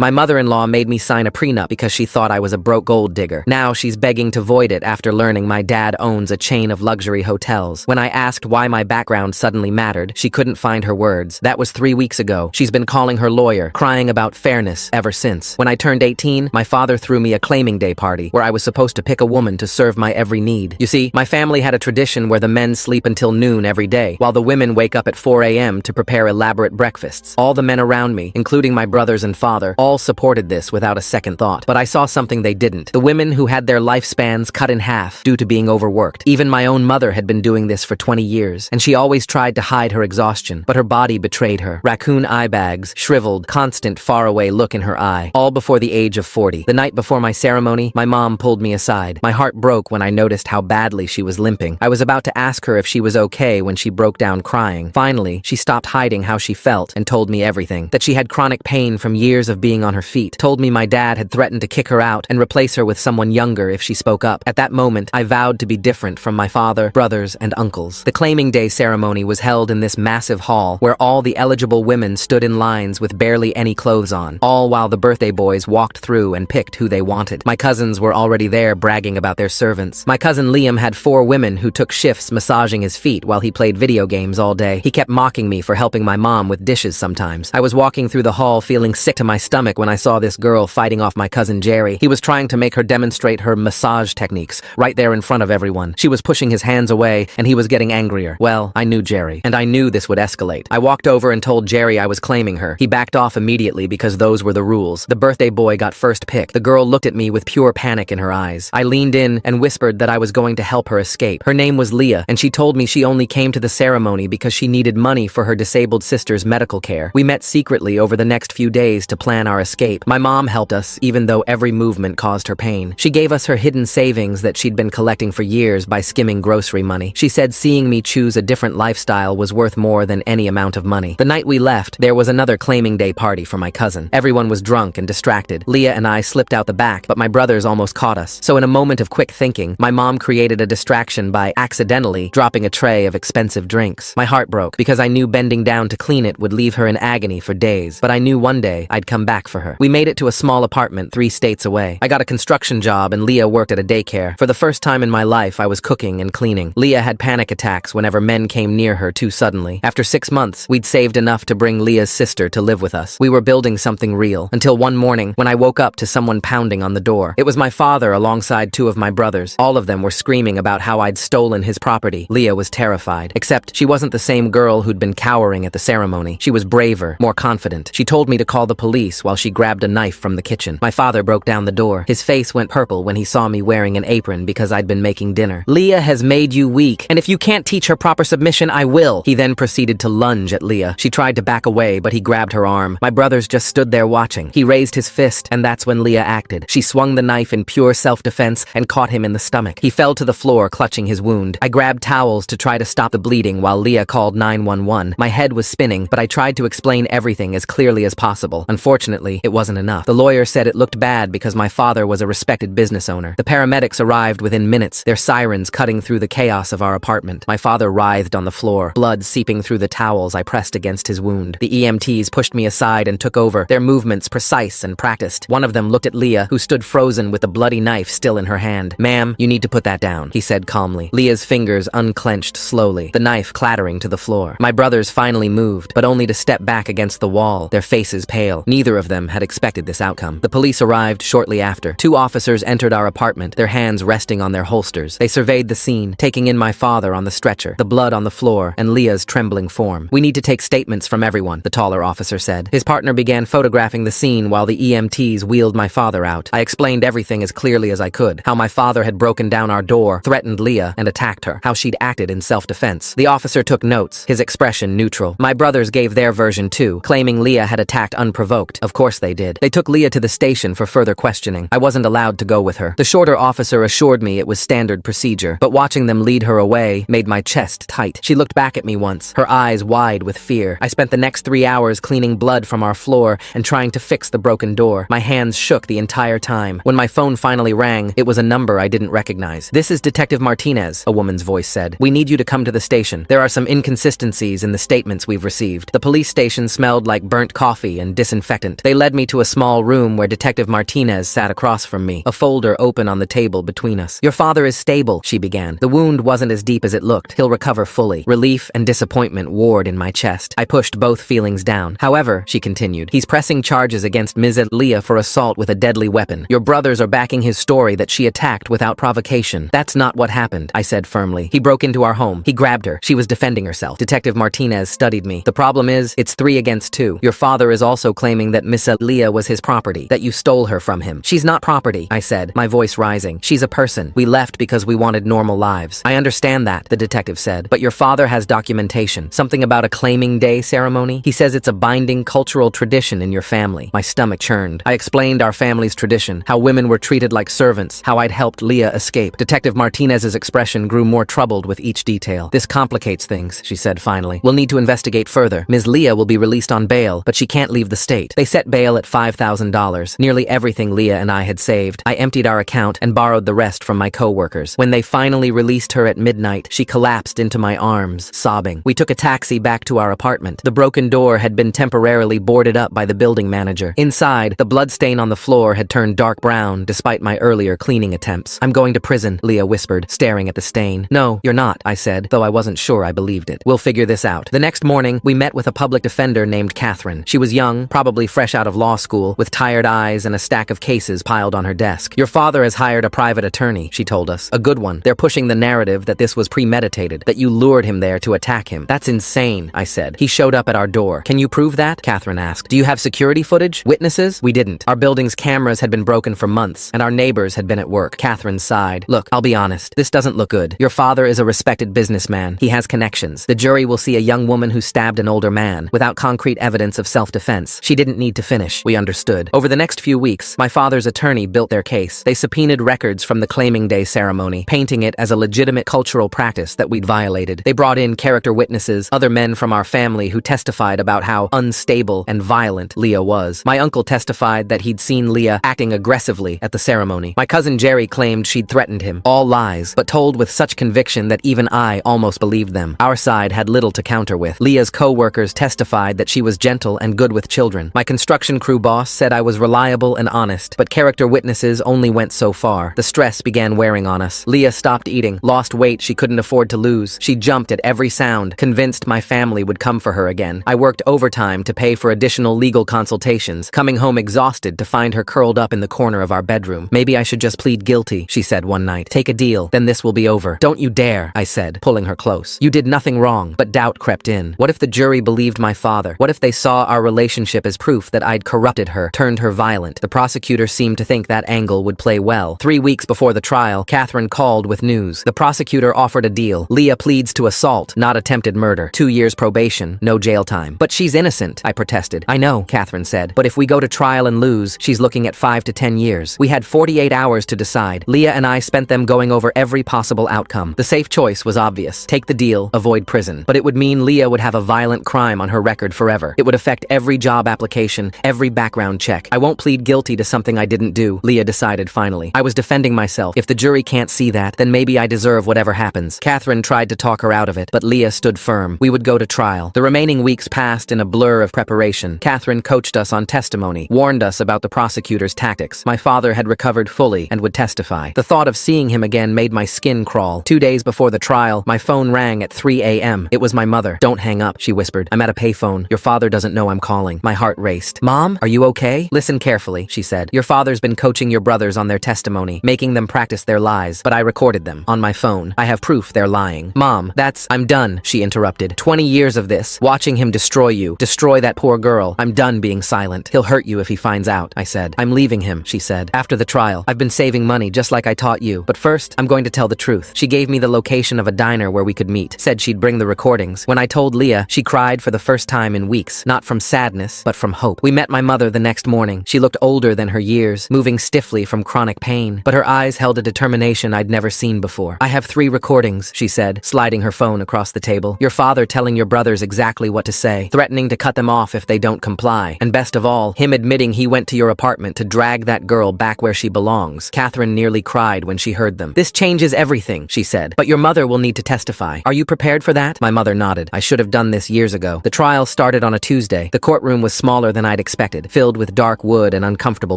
My mother-in-law made me sign a prenup because she thought I was a broke gold digger. Now she's begging to void it after learning my dad owns a chain of luxury hotels. When I asked why my background suddenly mattered, she couldn't find her words. That was 3 weeks ago. She's been calling her lawyer, crying about fairness ever since. When I turned 18, my father threw me a claiming day party where I was supposed to pick a woman to serve my every need. You see, my family had a tradition where the men sleep until noon every day, while the women wake up at 4 a.m. to prepare elaborate breakfasts. All the men around me, including my brothers and father, all supported this without a second thought. But I saw something they didn't. The women who had their lifespans cut in half due to being overworked. Even my own mother had been doing this for 20 years, and she always tried to hide her exhaustion, but her body betrayed her. Raccoon eye bags, shriveled, constant faraway look in her eye, all before the age of 40. The night before my ceremony, my mom pulled me aside. My heart broke when I noticed how badly she was limping. I was about to ask her if she was okay when she broke down crying. Finally, she stopped hiding how she felt and told me everything. That she had chronic pain from years of being on her feet. Told me my dad had threatened to kick her out and replace her with someone younger if she spoke up. At that moment, I vowed to be different from my father, brothers, and uncles. The claiming day ceremony was held in this massive hall where all the eligible women stood in lines with barely any clothes on, all while the birthday boys walked through and picked who they wanted. My cousins were already there bragging about their servants. My cousin Liam had 4 women who took shifts massaging his feet while he played video games all day. He kept mocking me for helping my mom with dishes sometimes. I was walking through the hall feeling sick to my stomach when I saw this girl fighting off my cousin Jerry. He was trying to make her demonstrate her massage techniques right there in front of everyone. She was pushing his hands away and he was getting angrier. Well, I knew Jerry, and I knew this would escalate. I walked over and told Jerry I was claiming her. He backed off immediately because those were the rules. The birthday boy got first pick. The girl looked at me with pure panic in her eyes. I leaned in and whispered that I was going to help her escape. Her name was Leah, and she told me she only came to the ceremony because she needed money for her disabled sister's medical care. We met secretly over the next few days to plan our escape. My mom helped us, even though every movement caused her pain. She gave us her hidden savings that she'd been collecting for years by skimming grocery money. She said seeing me choose a different lifestyle was worth more than any amount of money. The night we left, there was another claiming day party for my cousin. Everyone was drunk and distracted. Leah and I slipped out the back, but my brothers almost caught us. So in a moment of quick thinking, my mom created a distraction by accidentally dropping a tray of expensive drinks. My heart broke because I knew bending down to clean it would leave her in agony for days, but I knew one day I'd come back for her. We made it to a small apartment 3 states away. I got a construction job and Leah worked at a daycare. For the first time in my life, I was cooking and cleaning. Leah had panic attacks whenever men came near her too suddenly. After 6 months, we'd saved enough to bring Leah's sister to live with us. We were building something real, until one morning when I woke up to someone pounding on the door. It was my father alongside 2 of my brothers. All of them were screaming about how I'd stolen his property. Leah was terrified, except she wasn't the same girl who'd been cowering at the ceremony. She was braver, more confident. She told me to call the police while she grabbed a knife from the kitchen. My father broke down the door. His face went purple when he saw me wearing an apron because I'd been making dinner. Leah has made you weak, and if you can't teach her proper submission, I will. He then proceeded to lunge at Leah. She tried to back away, but he grabbed her arm. My brothers just stood there watching. He raised his fist, and that's when Leah acted. She swung the knife in pure self-defense and caught him in the stomach. He fell to the floor, clutching his wound. I grabbed towels to try to stop the bleeding while Leah called 911. My head was spinning, but I tried to explain everything as clearly as possible. Unfortunately, it wasn't enough. The lawyer said it looked bad because my father was a respected business owner. The paramedics arrived within minutes, their sirens cutting through the chaos of our apartment. My father writhed on the floor, blood seeping through the towels I pressed against his wound. The EMTs pushed me aside and took over, their movements precise and practiced. One of them looked at Leah, who stood frozen with the bloody knife still in her hand. "Ma'am, you need to put that down," he said calmly. Leah's fingers unclenched slowly, the knife clattering to the floor. My brothers finally moved, but only to step back against the wall, their faces pale. Neither of them had expected this outcome. The police arrived shortly after. 2 officers entered our apartment, their hands resting on their holsters. They surveyed the scene, taking in my father on the stretcher, the blood on the floor, and Leah's trembling form. "We need to take statements from everyone," the taller officer said. His partner began photographing the scene while the EMTs wheeled my father out. I explained everything as clearly as I could. How my father had broken down our door, threatened Leah, and attacked her. How she'd acted in self-defense. The officer took notes, his expression neutral. My brothers gave their version too, claiming Leah had attacked unprovoked. Of course they did. They took Leah to the station for further questioning. I wasn't allowed to go with her. The shorter officer assured me it was standard procedure, but watching them lead her away made my chest tight. She looked back at me once, her eyes wide with fear. I spent the next 3 hours cleaning blood from our floor and trying to fix the broken door. My hands shook the entire time. When my phone finally rang, it was a number I didn't recognize. "This is Detective Martinez," a woman's voice said. "We need you to come to the station. There are some inconsistencies in the statements we've received." The police station smelled like burnt coffee and disinfectant. They led me to a small room where Detective Martinez sat across from me, a folder open on the table between us. "Your father is stable," she began. "The wound wasn't as deep as it looked. He'll recover fully." Relief and disappointment warred in my chest. I pushed both feelings down. "However," she continued, "he's pressing charges against Ms. Leah for assault with a deadly weapon. Your brothers are backing his story that she attacked without provocation." "That's not what happened," I said firmly. "He broke into our home. He grabbed her. She was defending herself." Detective Martinez studied me. "The problem is, it's 3 against 2. Your father is also claiming that Miss Leah was his property, that you stole her from him." "She's not property," I said, my voice rising. "She's a person. We left because we wanted normal lives." "I understand that," the detective said, "but your father has documentation. Something about a claiming day ceremony. He says it's a binding cultural tradition in your family." My stomach churned. I explained our family's tradition, how women were treated like servants, how I'd helped Leah escape. Detective Martinez's expression grew more troubled with each detail. "This complicates things," she said finally. "We'll need to investigate further. Ms. Leah will be released on bail, but she can't leave the state." They set bail at $5,000, nearly everything Leah and I had saved. I emptied our account and borrowed the rest from my co-workers. When they finally released her at midnight, she collapsed into my arms, sobbing. We took a taxi back to our apartment. The broken door had been temporarily boarded up by the building manager. Inside, the bloodstain on the floor had turned dark brown despite my earlier cleaning attempts. "I'm going to prison," Leah whispered, staring at the stain. "No, you're not," I said, though I wasn't sure I believed it. "We'll figure this out." The next morning, we met with a public defender named Catherine. She was young, probably fresh out of law school, with tired eyes and a stack of cases piled on her desk. "Your father has hired a private attorney," she told us. "A good one. They're pushing the narrative that this was premeditated, that you lured him there to attack him." "That's insane," I said. "He showed up at our door." "Can you prove that?" Catherine asked. "Do you have security footage? Witnesses?" We didn't. Our building's cameras had been broken for months, and our neighbors had been at work. Catherine sighed. "Look, I'll be honest. This doesn't look good. Your father is a respected businessman. He has connections. The jury will see a young woman who stabbed an older man, without concrete evidence of self-defense." She didn't need to finish. We understood. Over the next few weeks, my father's attorney built their case. They subpoenaed records from the claiming day ceremony, painting it as a legitimate cultural practice that we'd violated. They brought in character witnesses, other men from our family who testified about how unstable and violent Leah was. My uncle testified that he'd seen Leah acting aggressively at the ceremony. My cousin Jerry claimed she'd threatened him. All lies, but told with such conviction that even I almost believed them. Our side had little to counter with. Leah's co-workers testified that she was gentle and good with children. My construction crew boss said I was reliable and honest, but character witnesses only went so far. The stress began wearing on us. Leah stopped eating, lost weight she couldn't afford to lose. She jumped at every sound, convinced my family would come for her again. I worked overtime to pay for additional legal consultations, coming home exhausted to find her curled up in the corner of our bedroom. "Maybe I should just plead guilty," she said one night. "Take a deal, then this will be over." "Don't you dare," I said, pulling her close. "You did nothing wrong," but doubt crept in. What if the jury believed my father? What if they saw our relationship as proof that I'd corrupted her, turned her violent? The prosecutor seemed to think that angle would play well. 3 weeks before the trial, Catherine called with news. The prosecutor offered a deal. Leah pleads to assault, not attempted murder. 2 years probation, no jail time. "But she's innocent," I protested. "I know," Catherine said, "but if we go to trial and lose, she's looking at 5 to 10 years. We had 48 hours to decide. Leah and I spent them going over every possible outcome. The safe choice was obvious. Take the deal, avoid prison. But it would mean Leah would have a violent crime on her record forever. It would affect every job application, every background check. I won't plead guilty to something I didn't do," Leah decided finally. "I was defending myself. If the jury can't see that, then maybe I deserve whatever happens." Catherine tried to talk her out of it, but Leah stood firm. We would go to trial. The remaining weeks passed in a blur of preparation. Catherine coached us on testimony, warned us about the prosecutor's tactics. My father had recovered fully and would testify. The thought of seeing him again made my skin crawl. 2 days before the trial, my phone rang at 3 a.m. It was my mother. "Don't hang up," she whispered. "I'm at a payphone. Your father doesn't know I'm calling." My heart raced. "Mom, are you okay?" "Listen carefully," she said. "Your father's been coaching your brothers on their testimony, making them practice their lies, but I recorded them on my phone. I have proof they're lying." "Mom, I'm done," she interrupted. 20 years of this, watching him destroy you, destroy that poor girl. I'm done being silent. He'll hurt you if he finds out," I said. "I'm leaving him," she said. "After the trial, I've been saving money just like I taught you. But first, I'm going to tell the truth." She gave me the location of a diner where we could meet, said she'd bring the recordings. When I told Leah, she cried for the first time in weeks, not from sadness, but from hope. We met my mother the next morning. She looked older than her years, moving stiffly from chronic pain, but her eyes held a determination I'd never seen before. "I have 3 recordings," she said, sliding her phone across the table. "Your father telling your brothers exactly what to say, threatening to cut them off if they don't comply, and best of all, him admitting he went to your apartment to drag that girl back where she belongs." Catherine nearly cried when she heard them. "This changes everything," she said. "But your mother will need to testify. Are you prepared for that?" My mother nodded. "I should have done this years ago." The trial started on a Tuesday. The courtroom was smaller than I'd expected, filled with dark wood and uncomfortable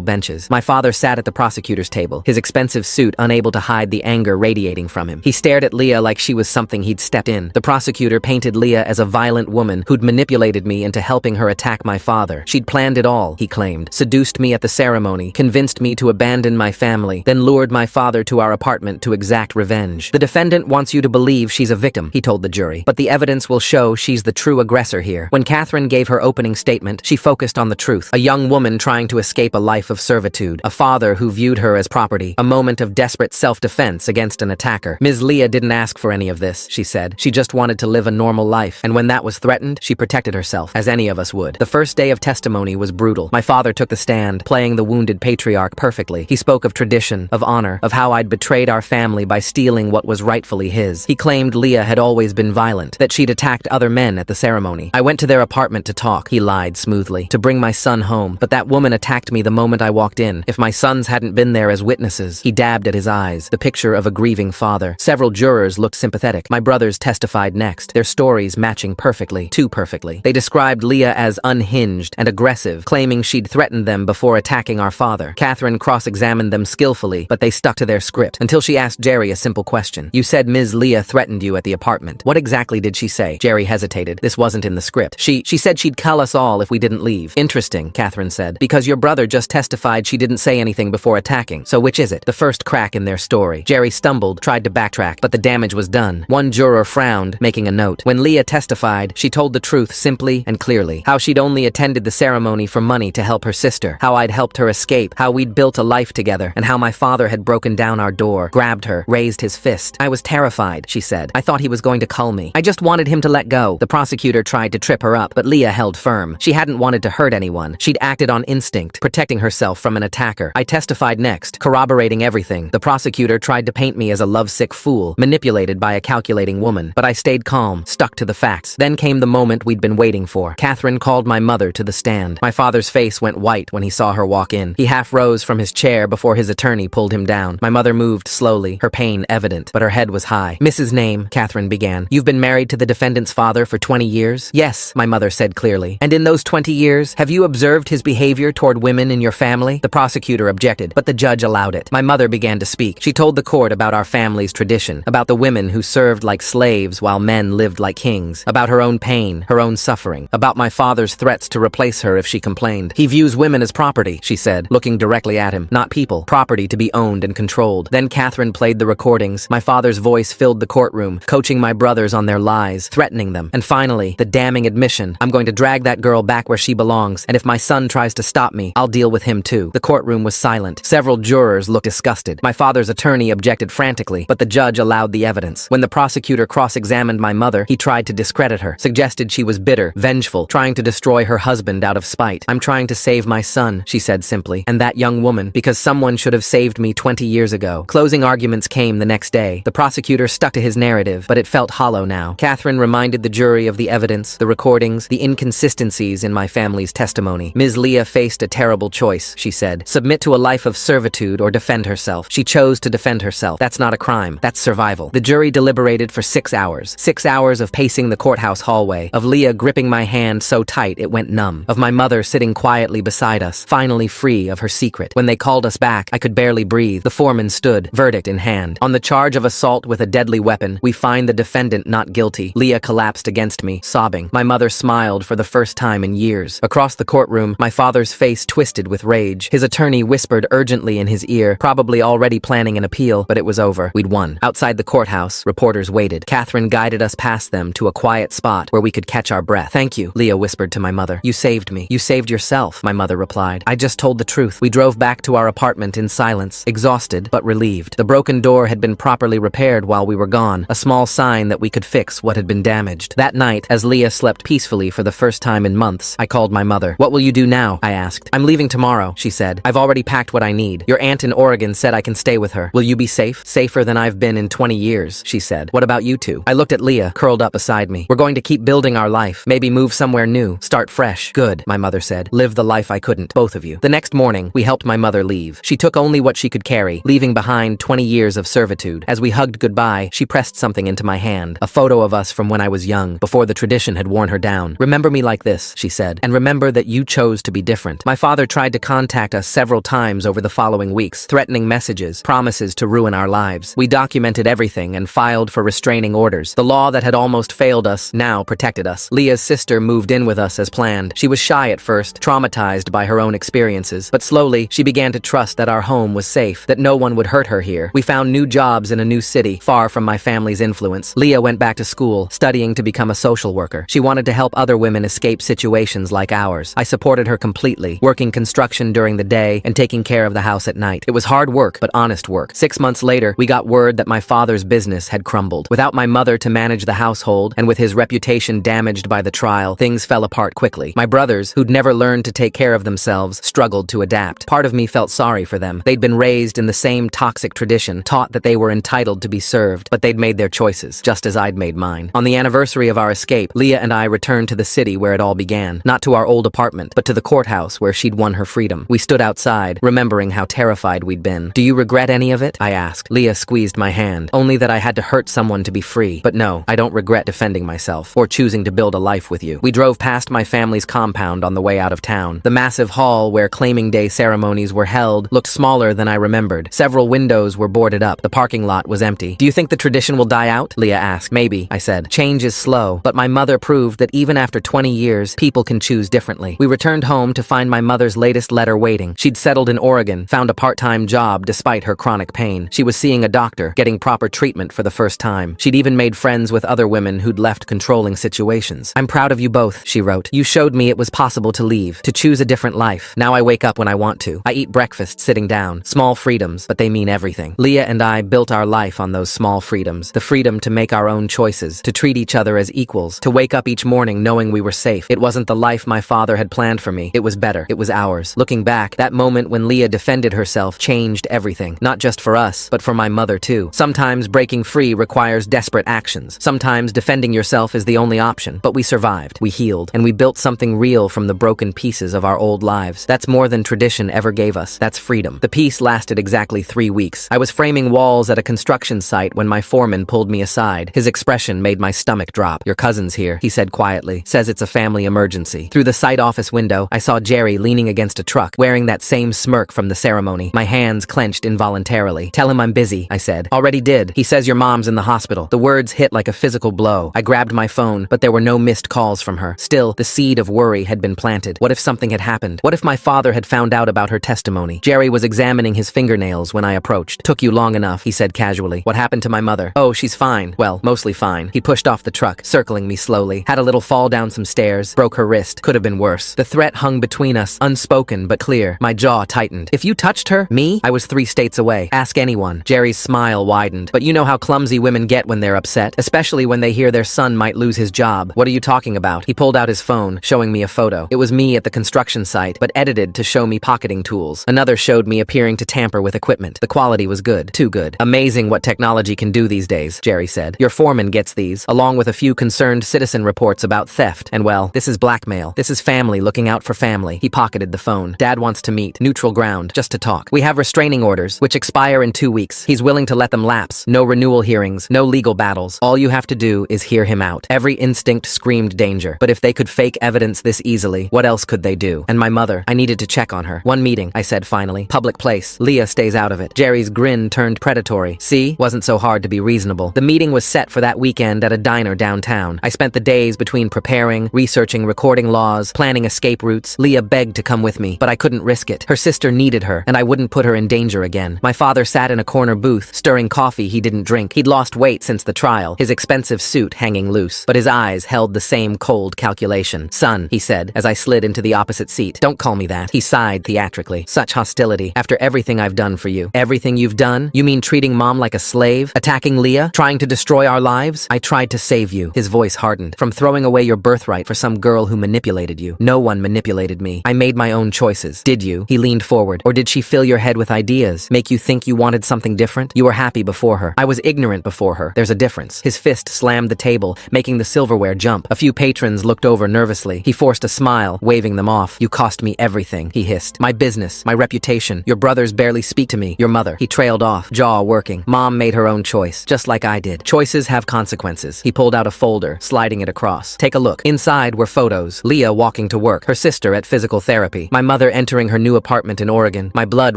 benches. My father sat at the prosecutor's table, his expensive suit unable to hide the anger radiating from him. He stared at Leah like she was something he'd stepped in. The prosecutor painted Leah as a violent woman who'd manipulated me into helping her attack my father. She'd planned it all, he claimed, seduced me at the ceremony, convinced me to abandon my family, then lured my father to our apartment to exact revenge. The defendant wants you to believe she's a victim, he told the jury, but the evidence will show she's the true aggressor here. When Catherine gave her opening statement, she focused on the truth. A young woman trying to escape a life of servitude, a father who viewed her as property, a moment of desperate self-defense against an attacker. Ms. Leah didn't ask for any of this, she said. She just wanted to live a normal life, and when that was threatened, she protected herself, as any of us would. The first day of testimony was brutal. My father took the stand, playing the wounded patriarch perfectly. He spoke of tradition, of honor, of how I'd betrayed our family by stealing what was rightfully his. He claimed Leah had always been violent, that she'd attacked other men at the ceremony. I went to their apartment to talk, he lied smoothly, to bring my son home, but that woman attacked me the moment I walked in. If my sons hadn't been there as witnesses, he dabbed at his eyes, the picture of a grieving father. Several jurors looked sympathetic. My brothers testified next, their stories matching perfectly, too perfectly. They described Leah as unhinged and aggressive, claiming she'd threatened them before attacking our father. Catherine cross-examined them skillfully, but they stuck to their script, until she asked Jerry a simple question. You said Ms. Leah threatened you at the apartment. What exactly did she say? Jerry hesitated. This wasn't in the script. She said she'd cull us all if we didn't leave. Interesting, Catherine said, because your brother just testified she didn't say anything before attacking. So which is it? The first crack in their story. Jerry stumbled, tried to backtrack, but the damage was done. One juror frowned, making a note. When Leah testified, she told the truth simply and clearly. How she'd only attended the ceremony for money to help her sister. How I'd helped her escape. How we'd built a life together. And how my father had broken down our door, grabbed her, raised his fist. I was terrified, she said. I thought he was going to cull me. I just wanted him to let go. The prosecutor tried to trip her up, but Leah held firm. She hadn't wanted to hurt anyone. She'd acted on instinct, protecting herself from an attacker. I testified next, corroborating everything. The prosecutor tried to paint me as a lovesick fool, manipulated by a calculating woman. But I stayed calm, stuck to the facts. Then came the moment we'd been waiting for. Catherine called my mother to the stand. My father's face went white when he saw her walk in. He half rose from his chair before his attorney pulled him down. My mother moved slowly, her pain evident, but her head was high. Mrs. Name, Catherine began. You've been married to the defendant's father for 20 years? Yes, my mother said clearly. And in those 20 years, have you observed his behavior toward women in your family? The prosecutor objected, but the judge allowed it. My mother began to speak. She told the court about our family's tradition, about the women who served like slaves while men lived like kings, about her own pain, her own suffering, about my father's threats to replace her if she complained. He views women as property, she said, looking directly at him. Not people. Property to be owned and controlled. Then Catherine played the recordings. My father's voice filled the courtroom, coaching my brothers on their lies, threatening them. And finally, the damning admission. I'm going to drag that girl back where she belongs, and if my son tries to stop me, I'll deal with him too. The courtroom was silent. Several jurors looked disgusted. My father's attorney objected frantically, but the judge allowed the evidence. When the prosecutor cross-examined my mother, he tried to discredit her, suggested she was bitter, vengeful, trying to destroy her husband out of spite. I'm trying to save my son, she said simply, and that young woman, because someone should have saved me 20 years ago. Closing arguments came the next day. The prosecutor stuck to his narrative, but it felt hollow now. Catherine reminded the jury of the evidence, the recordings, the inconsistencies in my family's testimony. Ms. Leah faced a terrible choice, she said. Submit to a life of servitude or defend herself. She chose to defend herself. That's not a crime. That's survival. The jury deliberated for 6 hours. 6 hours of pacing the courthouse hallway, of Leah gripping my hand so tight it went numb, of my mother sitting quietly beside us, finally free of her secret. When they called us back, I could barely breathe. The foreman stood, verdict in hand. On the charge of assault with a deadly weapon, we find the defendant not guilty. Leah collapsed against me, sobbing. My mother smiled for the first time in years. Across the courtroom, my father's face twisted with rage. His attorney whispered urgently in his ear, probably already planning an appeal, but it was over. We'd won. Outside the courthouse, reporters waited. Catherine guided us past them to a quiet spot where we could catch our breath. Thank you, Leah whispered to my mother. You saved me. You saved yourself, my mother replied. I just told the truth. We drove back to our apartment in silence, exhausted but relieved. The broken door had been properly repaired while we were gone, a small sign that we could fix what had been damaged. That night, as Leah slept peacefully for the first time in months, I called my mother. What will you do now? I asked. I'm leaving tomorrow, she said. I've already packed what I need. Your aunt in Oregon said I can stay with her. Will you be safe? Safer than I've been in 20 years, she said. What about you two? I looked at Leah, curled up beside me. We're going to keep building our life. Maybe move somewhere new. Start fresh. Good, my mother said. Live the life I couldn't. Both of you. The next morning, we helped my mother leave. She took only what she could carry, leaving behind 20 years of servitude. As we hugged goodbye, she pressed something into my hand. A photo of us from when I was young, before the tradition had worn her down. Remember me like this, she said. And remember remember that you chose to be different. My father tried to contact us several times over the following weeks, threatening messages, promises to ruin our lives. We documented everything and filed for restraining orders. The law that had almost failed us now protected us. Leah's sister moved in with us as planned. She was shy at first, traumatized by her own experiences, but slowly she began to trust that our home was safe, that no one would hurt her here. We found new jobs in a new city, far from my family's influence. Leah went back to school, studying to become a social worker. She wanted to help other women escape situations like ours. I supported her completely, working construction during the day and taking care of the house at night. It was hard work, but honest work. 6 months later, we got word that my father's business had crumbled. Without my mother to manage the household, and with his reputation damaged by the trial, things fell apart quickly. My brothers, who'd never learned to take care of themselves, struggled to adapt. Part of me felt sorry for them. They'd been raised in the same toxic tradition, taught that they were entitled to be served, but they'd made their choices, just as I'd made mine. On the anniversary of our escape, Leah and I returned to the city where it all began. Not to our old apartment, but to the courthouse where she'd won her freedom. We stood outside, remembering how terrified we'd been. "Do you regret any of it?" I asked. Leah squeezed my hand. "Only that I had to hurt someone to be free. But no, I don't regret defending myself, or choosing to build a life with you." We drove past my family's compound on the way out of town. The massive hall where claiming day ceremonies were held looked smaller than I remembered. Several windows were boarded up. The parking lot was empty. "Do you think the tradition will die out?" Leah asked. "Maybe," I said. "Change is slow, but my mother proved that even after 20 years, people can choose differently." We returned home to find my mother's latest letter waiting. She'd settled in Oregon, found a part-time job despite her chronic pain. She was seeing a doctor, getting proper treatment for the first time. She'd even made friends with other women who'd left controlling situations. "I'm proud of you both," she wrote. "You showed me it was possible to leave, to choose a different life. Now I wake up when I want to. I eat breakfast sitting down. Small freedoms, but they mean everything." Leah and I built our life on those small freedoms. The freedom to make our own choices, to treat each other as equals, to wake up each morning knowing we were safe. It wasn't the life my father had planned for me. It was better. It was ours. Looking back, that moment when Leah defended herself changed everything. Not just for us, but for my mother too. Sometimes breaking free requires desperate actions. Sometimes defending yourself is the only option. But we survived. We healed. And we built something real from the broken pieces of our old lives. That's more than tradition ever gave us. That's freedom. The peace lasted exactly 3 weeks. I was framing walls at a construction site when my foreman pulled me aside. His expression made my stomach drop. "Your cousin's here," he said quietly. "Says it's a family emergency." Through the site office window, I saw Jerry leaning against a truck, wearing that same smirk from the ceremony. My hands clenched involuntarily. "Tell him I'm busy," I said. "Already did. He says your mom's in the hospital." The words hit like a physical blow. I grabbed my phone, but there were no missed calls from her. Still, the seed of worry had been planted. What if something had happened? What if my father had found out about her testimony? Jerry was examining his fingernails when I approached. "Took you long enough," he said casually. "What happened to my mother?" "Oh, she's fine. Well, mostly fine." He pushed off the truck, circling me slowly. "Had a little fall down some stairs, broke her wrist. Could have been worse." The threat hung between us, unspoken but clear. My jaw tightened. "If you touched her, me? I was 3 states away. Ask anyone." Jerry's smile widened. "But you know how clumsy women get when they're upset, especially when they hear their son might lose his job. What are you talking about?" He pulled out his phone, showing me a photo. It was me at the construction site, but edited to show me pocketing tools. Another showed me appearing to tamper with equipment. The quality was good. Too good. "Amazing what technology can do these days," Jerry said. "Your foreman gets these, along with a few concerned citizen reports about theft. And well, this is blackmail. This is family looking out for family." He pocketed the phone. "Dad wants to meet. Neutral ground. Just to talk. We have restraining orders, which expire in 2 weeks. He's willing to let them lapse. No renewal hearings. No legal battles. All you have to do is hear him out." Every instinct screamed danger. But if they could fake evidence this easily, what else could they do? And my mother, I needed to check on her. "One meeting," I said finally. "Public place. Leah stays out of it." Jerry's grin turned predatory. "See? Wasn't so hard to be reasonable." The meeting was set for that weekend at a diner downtown. I spent the days between preparing, researching recording laws, planning escape routes. Leah begged to come with me, but I couldn't risk it. Her sister needed her, and I wouldn't put her in danger again. My father sat in a corner booth, stirring coffee he didn't drink. He'd lost weight since the trial, his expensive suit hanging loose, but his eyes held the same cold calculation. "Son," he said, as I slid into the opposite seat. "Don't call me that." He sighed theatrically. "Such hostility. After everything I've done for you." "Everything you've done? You mean treating Mom like a slave? Attacking Leah? Trying to destroy our lives?" "I tried to save you." His voice hardened. "From throwing away your birthright for some girl who manipulated you." "No one manipulated me. I made my own choices." "Did you?" He leaned forward. "Or did she fill your head with ideas? Make you think you wanted something different? You were happy before her. I was ignorant before her. There's a difference." His fist slammed the table, making the silverware jump. A few patrons looked over nervously. He forced a smile, waving them off. "You cost me everything," he hissed. "My business, my reputation. Your brothers barely speak to me. Your mother." He trailed off, jaw working. "Mom made her own choice, just like I did. Choices have consequences." He pulled out a folder, sliding it across. "Take a look." Inside were photos. Leah walked walking to work, her sister at physical therapy, my mother entering her new apartment in Oregon. My blood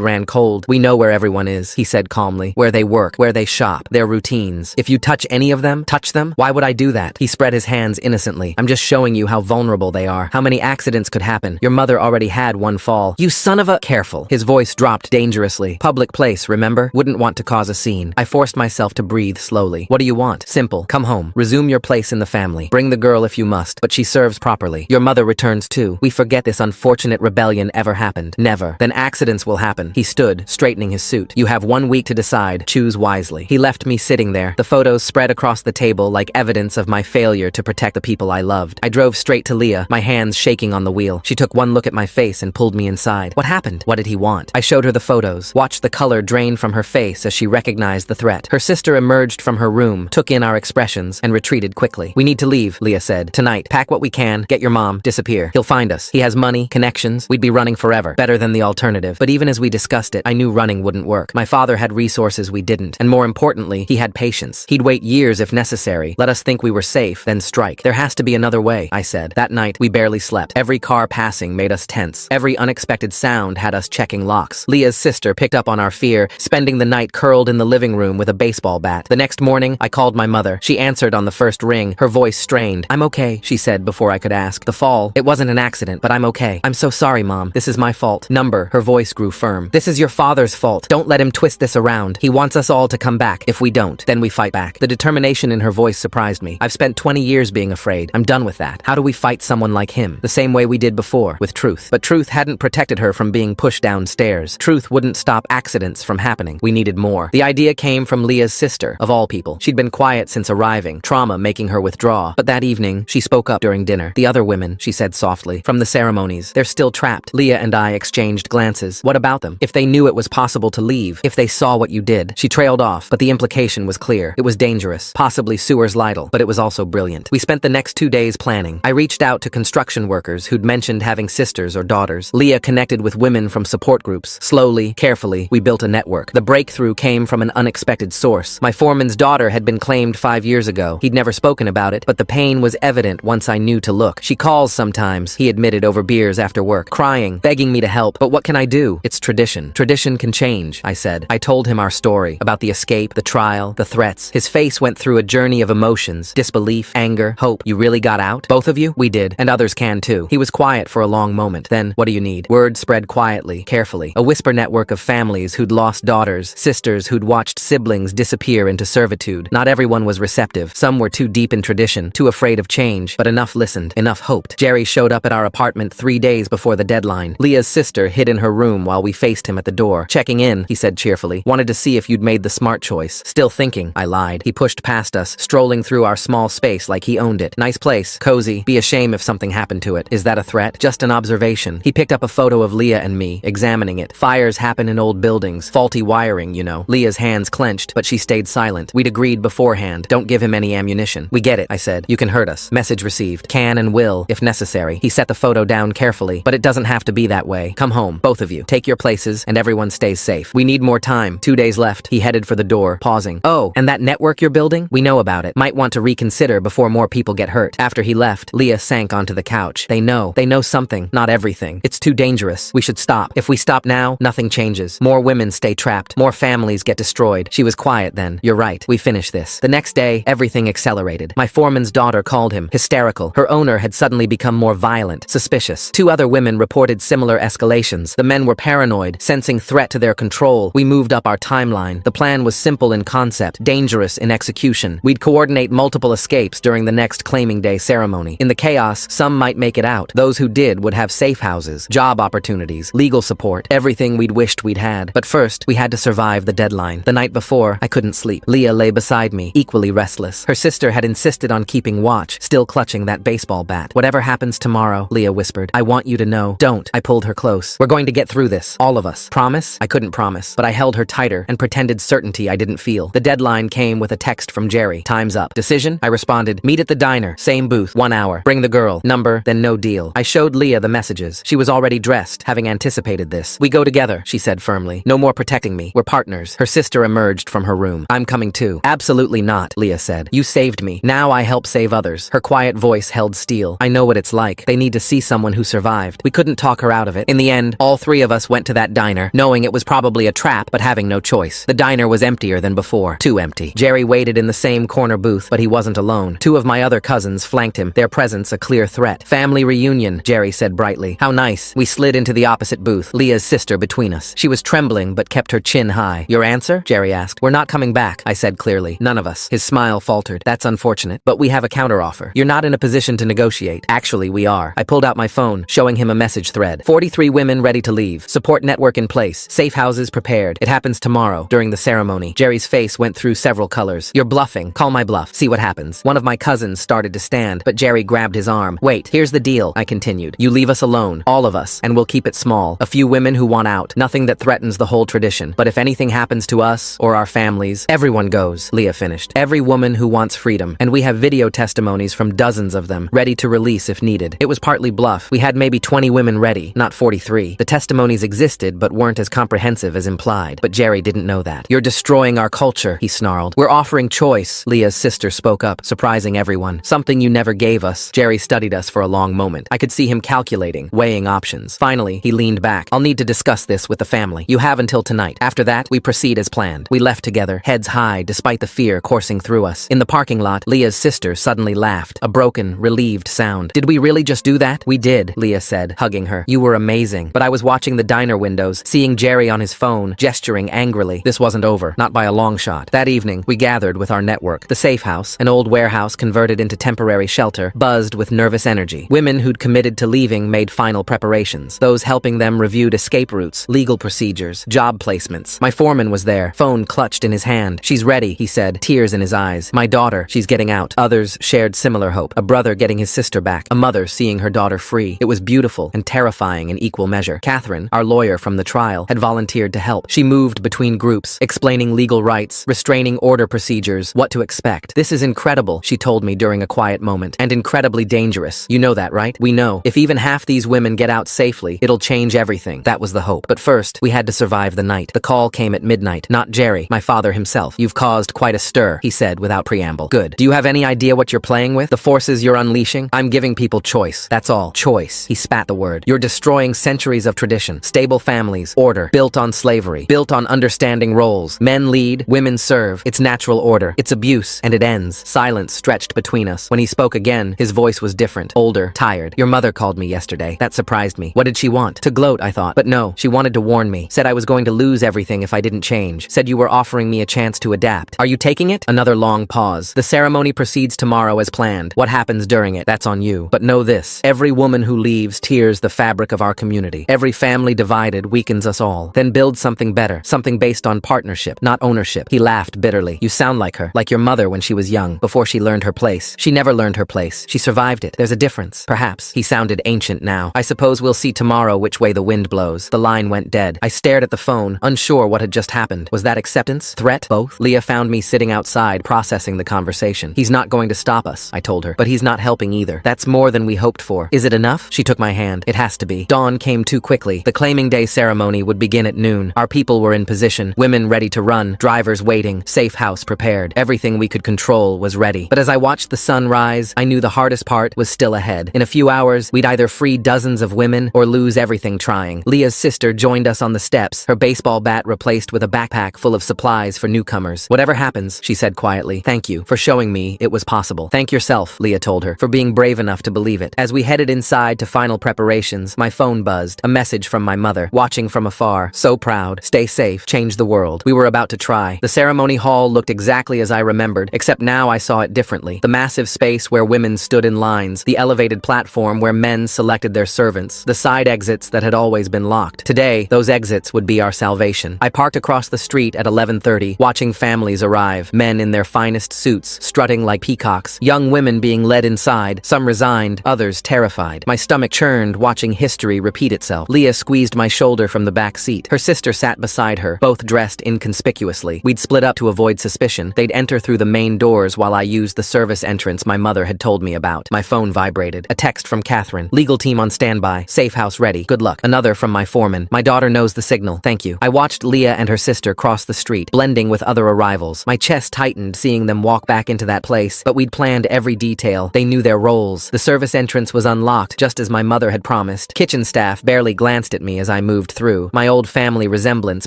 ran cold. We know where everyone is, he said calmly. Where they work, where they shop, their routines. If you touch any of them, touch them, why would I do that? He spread his hands innocently. I'm just showing you how vulnerable they are, how many accidents could happen. Your mother already had one fall. You son of a— Careful. His voice dropped dangerously. Public place, remember? Wouldn't want to cause a scene. I forced myself to breathe slowly. What do you want? Simple. Come home. Resume your place in the family. Bring the girl if you must, but she serves properly. Your mother returns too. We forget this unfortunate rebellion ever happened. Never. Then accidents will happen. He stood, straightening his suit. You have 1 week to decide. Choose wisely. He left me sitting there. The photos spread across the table like evidence of my failure to protect the people I loved. I drove straight to Leah, my hands shaking on the wheel. She took one look at my face and pulled me inside. What happened? What did he want? I showed her the photos, watched the color drain from her face as she recognized the threat. Her sister emerged from her room, took in our expressions, and retreated quickly. We need to leave, Leah said. Tonight. Pack what we can, get your mom, disappear. He'll find us. He has money, connections. We'd be running forever. Better than the alternative. But even as we discussed it, I knew running wouldn't work. My father had resources we didn't. And more importantly, he had patience. He'd wait years if necessary, let us think we were safe, then strike. There has to be another way, I said. That night, we barely slept. Every car passing made us tense. Every unexpected sound had us checking locks. Leah's sister picked up on our fear, spending the night curled in the living room with a baseball bat. The next morning, I called my mother. She answered on the first ring, her voice strained. I'm okay, she said before I could ask. The fall, it wasn't an accident, but I'm okay. I'm so sorry, Mom. This is my fault. Number, her voice grew firm. This is your father's fault. Don't let him twist this around. He wants us all to come back. If we don't, then we fight back. The determination in her voice surprised me. I've spent 20 years being afraid. I'm done with that. How do we fight someone like him? The same way we did before, with truth. But truth hadn't protected her from being pushed downstairs. Truth wouldn't stop accidents from happening. We needed more. The idea came from Leah's sister, of all people. She'd been quiet since arriving, trauma making her withdraw. But that evening, she spoke up during dinner. The other women, she said softly, from the ceremonies, they're still trapped. Leah and I exchanged glances. What about them? If they knew it was possible to leave, if they saw what you did. She trailed off, but the implication was clear. It was dangerous, possibly Sewers Lytle, but it was also brilliant. We spent the next 2 days planning. I reached out to construction workers who'd mentioned having sisters or daughters. Leah connected with women from support groups. Slowly, carefully, we built a network. The breakthrough came from an unexpected source. My foreman's daughter had been claimed 5 years ago. He'd never spoken about it, but the pain was evident once I knew to look. She calls sometimes, he admitted over beers after work, crying, begging me to help. But what can I do? It's tradition. Tradition can change, I said. I told him our story, about the escape, the trial, the threats. His face went through a journey of emotions, disbelief, anger, hope. You really got out? Both of you? We did, and others can too. He was quiet for a long moment. Then, what do you need? Word spread quietly, carefully. A whisper network of families who'd lost daughters, sisters who'd watched siblings disappear into servitude. Not everyone was receptive. Some were too deep in tradition, too afraid of change, but enough listened, enough hoped. Jerry showed up at our apartment 3 days before the deadline. Leah's sister hid in her room while we faced him at the door. Checking in, he said cheerfully. Wanted to see if you'd made the smart choice. Still thinking, I lied. He pushed past us, strolling through our small space like he owned it. Nice place, cozy. Be a shame if something happened to it. Is that a threat? Just an observation. He picked up a photo of Leah and me, examining it. Fires happen in old buildings. Faulty wiring, you know. Leah's hands clenched, but she stayed silent. We'd agreed beforehand. Don't give him any ammunition. We get it, I said. You can hurt us. Message received. Can and will, if necessary. He set the photo down carefully, but it doesn't have to be that way. Come home, both of you. Take your places, and everyone stays safe. We need more time. 2 days left. He headed for the door, pausing. Oh, and that network you're building? We know about it. Might want to reconsider before more people get hurt. After he left, Leah sank onto the couch. They know something, not everything. It's too dangerous. We should stop. If we stop now, nothing changes. More women stay trapped. More families get destroyed. She was quiet then. You're right. We finish this. The next day, everything accelerated. My foreman's daughter called him, hysterical. Her owner had suddenly become more violent, suspicious. 2 other women reported similar escalations. The men were paranoid, sensing threat to their control. We moved up our timeline. The plan was simple in concept, dangerous in execution. We'd coordinate multiple escapes during the next claiming day ceremony. In the chaos, some might make it out. Those who did would have safe houses, job opportunities, legal support, everything we'd wished we'd had. But first, we had to survive the deadline. The night before, I couldn't sleep. Leah lay beside me, equally restless. Her sister had insisted on keeping watch, still clutching that baseball bat. Whatever happens tomorrow, Leah whispered, I want you to know. Don't. I pulled her close. We're going to get through this, all of us. Promise? I couldn't promise, but I held her tighter and pretended certainty I didn't feel. The deadline came with a text from Jerry. Time's up. Decision? I responded, meet at the diner, same booth, 1 hour. Bring the girl. Number, then no deal. I showed Leah the messages. She was already dressed, having anticipated this. We go together, she said firmly. No more protecting me. We're partners. Her sister emerged from her room. I'm coming too. Absolutely not, Leah said. You saved me. Now I help save others. Her quiet voice held steel. I know what it's like. like. They need to see someone who survived. We couldn't talk her out of it. In the end, all three of us went to that diner, knowing it was probably a trap, but having no choice. The diner was emptier than before. Too empty. Jerry waited in the same corner booth, but he wasn't alone. Two of my other cousins flanked him, their presence a clear threat. Family reunion, Jerry said brightly. How nice. We slid into the opposite booth, Leah's sister between us. She was trembling, but kept her chin high. Your answer? Jerry asked. We're not coming back, I said clearly. None of us. His smile faltered. That's unfortunate, but we have a counteroffer. You're not in a position to negotiate. Actually, we are. I pulled out my phone, showing him a message thread. 43 women ready to leave. Support network in place. Safe houses prepared. It happens tomorrow, during the ceremony. Jerry's face went through several colors. You're bluffing. Call my bluff. See what happens. One of my cousins started to stand, but Jerry grabbed his arm. Wait, here's the deal, I continued. You leave us alone, all of us, and we'll keep it small. A few women who want out. Nothing that threatens the whole tradition. But if anything happens to us, or our families, everyone goes, Leah finished. Every woman who wants freedom. And we have video testimonies from dozens of them, ready to release if needed. It was partly bluff. We had maybe 20 women ready, not 43. The testimonies existed, but weren't as comprehensive as implied. But Jerry didn't know that. You're destroying our culture, he snarled. We're offering choice, Leah's sister spoke up, surprising everyone. Something you never gave us. Jerry studied us for a long moment. I could see him calculating, weighing options. Finally, he leaned back. I'll need to discuss this with the family. You have until tonight. After that, we proceed as planned. We left together, heads high, despite the fear coursing through us. In the parking lot, Leah's sister suddenly laughed, a broken, relieved sound. Did we really just do that? We did, Leah said, hugging her. You were amazing. But I was watching the diner windows, seeing Jerry on his phone, gesturing angrily. This wasn't over, not by a long shot. That evening, we gathered with our network. The safe house, an old warehouse converted into temporary shelter, buzzed with nervous energy. Women who'd committed to leaving made final preparations. Those helping them reviewed escape routes, legal procedures, job placements. My foreman was there, phone clutched in his hand. She's ready, he said, tears in his eyes. My daughter, she's getting out. Others shared similar hope. A brother getting his sister back. A mother seeing her daughter free. It was beautiful and terrifying in equal measure. Catherine, our lawyer from the trial, had volunteered to help. She moved between groups, explaining legal rights, restraining order procedures, what to expect. This is incredible, she told me during a quiet moment, and incredibly dangerous. You know that, right? We know. If even half these women get out safely, it'll change everything. That was the hope. But first, we had to survive the night. The call came at midnight. Not Jerry, my father himself. You've caused quite a stir, he said without preamble. Good. Do you have any idea what you're playing with? The forces you're unleashing? I'm giving people choice. That's all. Choice. He spat the word. You're destroying centuries of tradition. Stable families. Order. Built on slavery. Built on understanding roles. Men lead, women serve. It's natural order. It's abuse, and it ends. Silence stretched between us. When he spoke again, his voice was different. Older. Tired. Your mother called me yesterday. That surprised me. What did she want? To gloat, I thought. But no, she wanted to warn me. Said I was going to lose everything if I didn't change. Said you were offering me a chance to adapt. Are you taking it? Another long pause. The ceremony proceeds tomorrow as planned. What happens during it, that's on you. But know this. Every woman who leaves tears the fabric of our community. Every family divided weakens us all. Then build something better. Something based on partnership, not ownership. He laughed bitterly. You sound like her. Like your mother when she was young, before she learned her place. She never learned her place. She survived it. There's a difference. Perhaps. He sounded ancient now. I suppose we'll see tomorrow which way the wind blows. The line went dead. I stared at the phone, unsure what had just happened. Was that acceptance? Threat? Both? Leah found me sitting outside, processing the conversation. He's not going to stop us, I told her. But he's not helping either. That's more than we hoped for. Is it enough? She took my hand. It has to be. Dawn came too quickly. The claiming day ceremony would begin at noon. Our people were in position, women ready to run, drivers waiting, safe house prepared. Everything we could control was ready. But as I watched the sun rise, I knew the hardest part was still ahead. In a few hours, we'd either free dozens of women or lose everything trying. Leah's sister joined us on the steps, her baseball bat replaced with a backpack full of supplies for newcomers. Whatever happens, she said quietly, thank you for showing me it was possible. Thank yourself, Leah told her, for being brave enough to believe it. As we headed inside to final preparations, my phone buzzed. A message from my mother, watching from afar. So proud. Stay safe. Change the world. We were about to try. The ceremony hall looked exactly as I remembered, except now I saw it differently. The massive space where women stood in lines, the elevated platform where men selected their servants, the side exits that had always been locked. Today, those exits would be our salvation. I parked across the street at 11:30, watching families arrive, men in their finest suits, strutting like peacocks, young women being led inside, some resigned, others terrified. My stomach churned, watching history repeat itself. Leah squeezed my shoulder from the back seat. Her sister sat beside her, both dressed inconspicuously. We'd split up to avoid suspicion. They'd enter through the main doors while I used the service entrance my mother had told me about. My phone vibrated. A text from Catherine. Legal team on standby. Safe house ready. Good luck. Another from my foreman. My daughter knows the signal. Thank you. I watched Leah and her sister cross the street, blending with other arrivals. My chest tightened seeing them walk back into that place, but we'd planned every detail. They knew their roles. The service entrance was unlocked, just as my mother had promised. Kitchen staff barely glanced at me as I moved through, my old family resemblance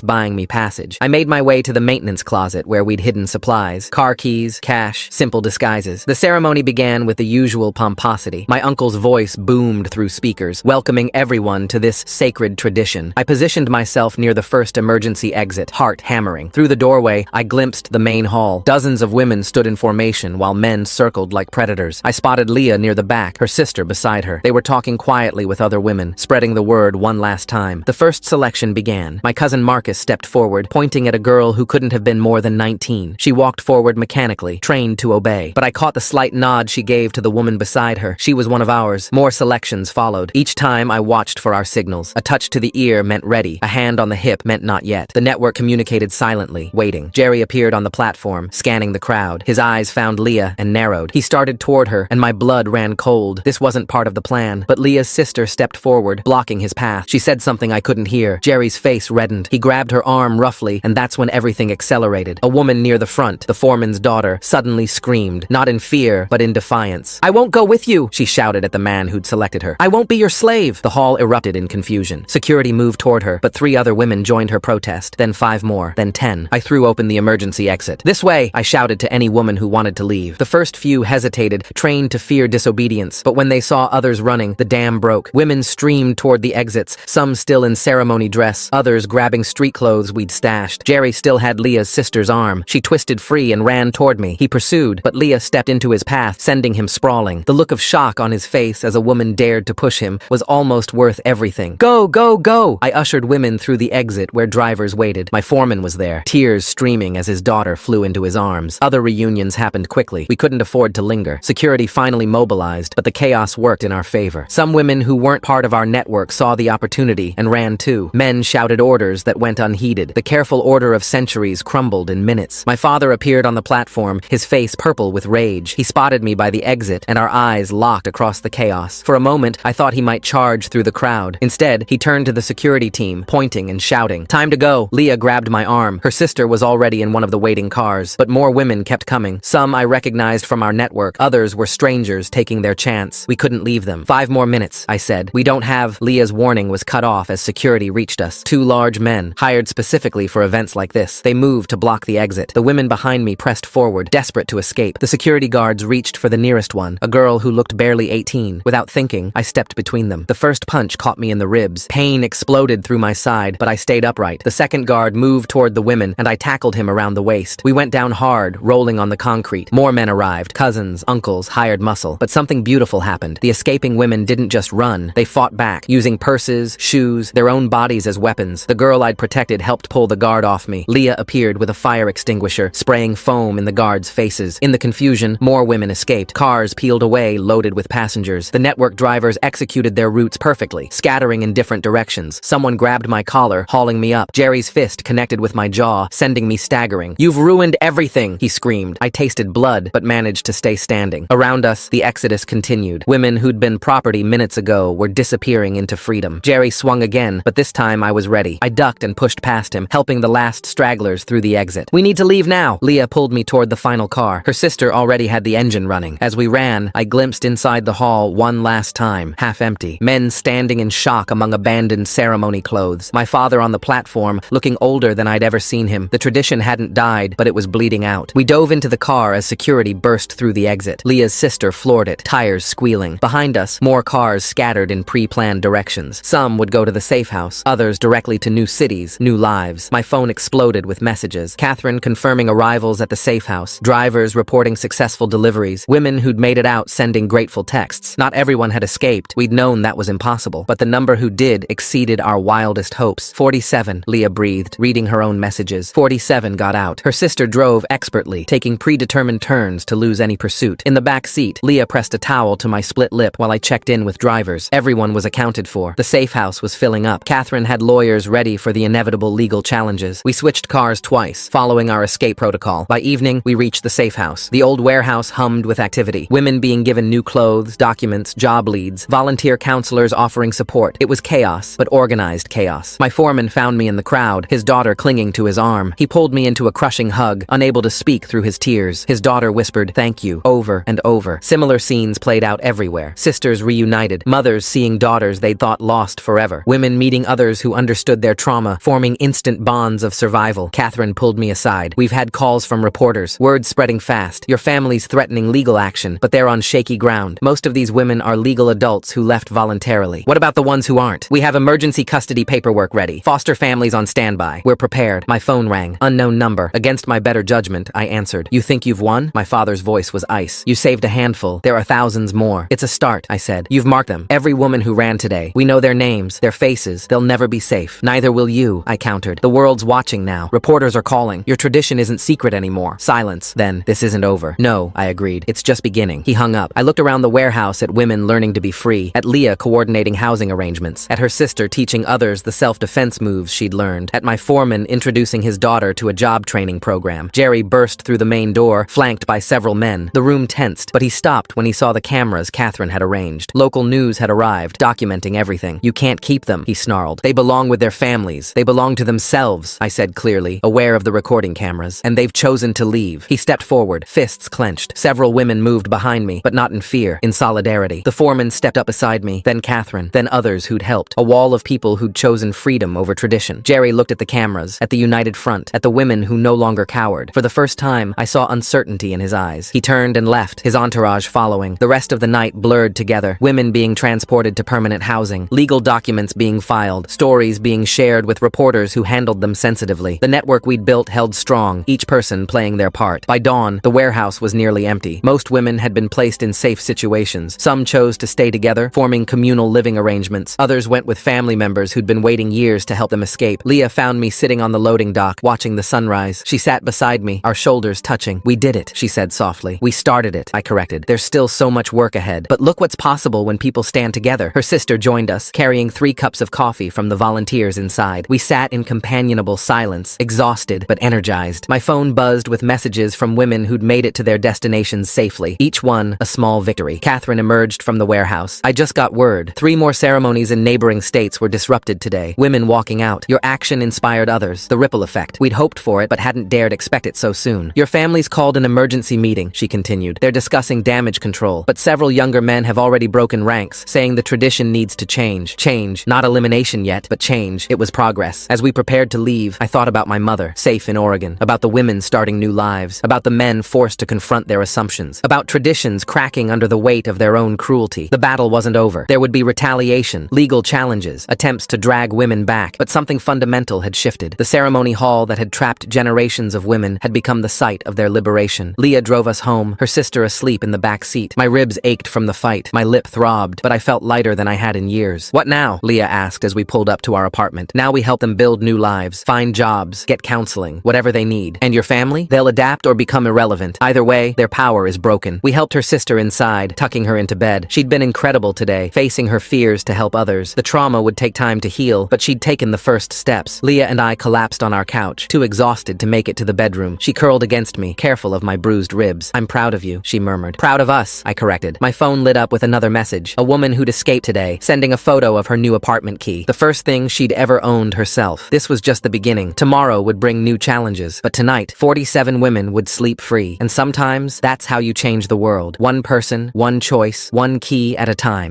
buying me passage. I made my way to the maintenance closet where we'd hidden supplies, car keys, cash, simple disguises. The ceremony began with the usual pomposity. My uncle's voice boomed through speakers, welcoming everyone to this sacred tradition. I positioned myself near the first emergency exit, heart hammering. Through the doorway, I glimpsed the main hall. Dozens of women stood in formation while men circled like predators. I spotted Leah near the back, her sister beside her. They were talking quietly with other women, spreading the word one last time. The first selection began. My cousin Marcus stepped forward, pointing at a girl who couldn't have been more than 19. She walked forward mechanically, trained to obey. But I caught the slight nod she gave to the woman beside her. She was one of ours. More selections followed. Each time I watched for our signals. A touch to the ear meant ready. A hand on the hip meant not yet. The network communicated silently, waiting. Jerry appeared on the platform, scanning the crowd. His eyes found Leah and narrowed. He started toward her, and my blood ran cold. This wasn't part of the plan. But Leah's sister stepped forward, blocking his path. She said something I couldn't hear. Jerry's face reddened. He grabbed her arm roughly, and that's when everything accelerated. A woman near the front, the foreman's daughter, suddenly screamed, not in fear, but in defiance. "I won't go with you," she shouted at the man who'd selected her. "I won't be your slave." The hall erupted in confusion. Security moved toward her, but 3 other women joined her protest, then 5 more, then 10. I threw open the emergency exit. "This way," I shouted to any woman who wanted to leave. The first few hesitated, trained to fear disobedience, but when they saw others running, the dam broke. Women streamed toward the exits, some still in ceremony dress, others grabbing street clothes we'd stashed. Jerry still had Leah's sister's arm. She twisted free and ran toward me. He pursued, but Leah stepped into his path, sending him sprawling. The look of shock on his face as a woman dared to push him was almost worth everything. "Go, go, go!" I ushered women through the exit where drivers waited. My foreman was there, tears streaming as his daughter flew into his arms. Other reunions happened quickly. We couldn't afford to linger. Security finally mobilized, but the chaos worked in our favor. Some women who weren't part of our network saw the opportunity and ran too. Men shouted orders that went unheeded. The careful order of centuries crumbled in minutes. My father appeared on the platform, his face purple with rage. He spotted me by the exit, and our eyes locked across the chaos. For a moment, I thought he might charge through the crowd. Instead, he turned to the security team, pointing and shouting, "Time to go." Leah grabbed my arm. Her sister was already in one of the waiting cars, but more women kept coming. Some I recognized from our network. Others were strangers taking their chance. We couldn't leave them. 5 more minutes, I said. "We don't have..." Leah's warning was cut off as security reached us. 2 large men, hired specifically for events like this. They moved to block the exit. The women behind me pressed forward, desperate to escape. The security guards reached for the nearest one, a girl who looked barely 18. Without thinking, I stepped between them. The first punch caught me in the ribs. Pain exploded through my side, but I stayed upright. The second guard moved toward the women, and I tackled him around the waist. We went down hard, rolling on the concrete. More men arrived, cousins, uncles, hired muscle. But something beautiful happened. The escaping women didn't just run. They fought back, using purses, shoes, their own bodies as weapons. The girl I'd protected helped pull the guard off me. Leah appeared with a fire extinguisher, spraying foam in the guards' faces. In the confusion, more women escaped. Cars peeled away, loaded with passengers. The network drivers executed their routes perfectly, scattering in different directions. Someone grabbed my collar, hauling me up. Jerry's fist connected with my jaw, sending me staggering. "You've ruined everything," he screamed. I tasted blood, but managed to stay standing. Around us, the exodus continued. Women who'd been property minutes ago were disappearing into freedom. Jerry swung again, but this time I was ready. I ducked and pushed past him, helping the last stragglers through the exit. "We need to leave now." Leah pulled me toward the final car. Her sister already had the engine running. As we ran, I glimpsed inside the hall one last time, half empty. Men standing in shock among abandoned ceremony clothes. My father on the platform, looking older than I'd ever seen him. The tradition hadn't died, but it was bleeding out. We dove into the car as security burst through the exit. Leah's sister floored it, tires squealing. Behind us, more cars scattered in pre-planned directions. Some would go to the safe house, others directly to new cities, new lives. My phone exploded with messages. Catherine confirming arrivals at the safe house, drivers reporting successful deliveries, women who'd made it out sending grateful texts. Not everyone had escaped. We'd known that was impossible, but the number who did exceeded our wildest hopes. 47, Leah breathed, reading her own messages. 47 got out. Her sister drove expertly, taking predetermined turns to lose any pursuit. In the back seat, Leah pressed a towel to my split lip while I checked in with drivers. Everyone was accounted for. The safe house was filling up. Catherine had lawyers ready for the inevitable legal challenges. We switched cars twice, following our escape protocol. By evening, we reached the safe house. The old warehouse hummed with activity. Women being given new clothes, documents, job leads, volunteer counselors offering support. It was chaos, but organized chaos. My foreman found me in the crowd, his daughter clinging to his arm. He pulled me into a crushing hug, unable to speak through his tears. His daughter whispered, "Thank you," over and over. Similar scenes played out out everywhere. Sisters reunited, mothers seeing daughters they'd thought lost forever, women meeting others who understood their trauma, forming instant bonds of survival. Catherine pulled me aside. We've had calls from reporters, words spreading fast. Your family's threatening legal action, but they're on shaky ground. Most of these women are legal adults who left voluntarily. What about the ones who aren't? We have emergency custody paperwork ready. Foster families on standby. We're prepared. My phone rang. Unknown number. Against my better judgment, I answered. You think you've won? My father's voice was ice. You saved a handful. There are thousands more. It's a start, I said. You've marked them. Every woman who ran today. We know their names, their faces. They'll never be safe. Neither will you, I countered. The world's watching now. Reporters are calling. Your tradition isn't secret anymore. Silence. Then, this isn't over. No, I agreed. It's just beginning. He hung up. I looked around the warehouse at women learning to be free, at Leah coordinating housing arrangements, at her sister teaching others the self-defense moves she'd learned, at my foreman introducing his daughter to a job training program. Jerry burst through the main door, flanked by several men. The room tensed, but he stopped when he saw the cameras Catherine had arranged. Local news had arrived, documenting everything. You can't keep them, he snarled. They belong with their families. They belong to themselves, I said clearly, aware of the recording cameras. And they've chosen to leave. He stepped forward, fists clenched. Several women moved behind me, but not in fear, in solidarity. The foreman stepped up beside me, then Catherine, then others who'd helped. A wall of people who'd chosen freedom over tradition. Jerry looked at the cameras, at the united front, at the women who no longer cowered. For the first time, I saw uncertainty in his eyes. He turned and left, his entourage following. The rest of the night blurred together. Women being transported to permanent housing, legal documents being filed, stories being shared with reporters who handled them sensitively. The network we'd built held strong, each person playing their part. By dawn, the warehouse was nearly empty. Most women had been placed in safe situations. Some chose to stay together, forming communal living arrangements. Others went with family members who'd been waiting years to help them escape. Leah found me sitting on the loading dock, watching the sunrise. She sat beside me, our shoulders touching. We did it, she said softly. We started it, I corrected. There's still so much work ahead. But look what's possible when people stand together. Her sister joined us, carrying 3 cups of coffee from the volunteers inside. We sat in companionable silence, exhausted but energized. My phone buzzed with messages from women who'd made it to their destinations safely, each one a small victory. Catherine emerged from the warehouse. I just got word. 3 more ceremonies in neighboring states were disrupted today. Women walking out. Your action inspired others. The ripple effect. We'd hoped for it, but hadn't dared expect it so soon. Your family's called an emergency meeting, she continued. They're discussing damage control, but several younger men have already broken ranks, saying the tradition needs to change. Change. Not elimination yet, but change. It was progress. As we prepared to leave, I thought about my mother, safe in Oregon, about the women starting new lives, about the men forced to confront their assumptions, about traditions cracking under the weight of their own cruelty. The battle wasn't over. There would be retaliation, legal challenges, attempts to drag women back, but something fundamental had shifted. The ceremony hall that had trapped generations of women had become the site of their liberation. Leah drove us home, her sister asleep in the back seat. My ribs ached from the fight. My lip throbbed, but I felt lighter than I had in years. What now? Leah asked as we pulled up to our apartment. Now we help them build new lives, find jobs, get counseling, whatever they need. And your family? They'll adapt or become irrelevant. Either way, their power is broken. We helped her sister inside, tucking her into bed. She'd been incredible today, facing her fears to help others. The trauma would take time to heal, but she'd taken the first steps. Leah and I collapsed on our couch, too exhausted to make it to the bedroom. She curled against me, careful of my bruised ribs. I'm proud of you, she murmured. Proud of us, I corrected. My phone lit up with another message. A woman who'd escaped today, sending a photo of her new apartment key. The first thing she'd ever owned herself. This was just the beginning. Tomorrow would bring new challenges. But tonight, 47 women would sleep free. And sometimes, that's how you change the world. One person, one choice, one key at a time.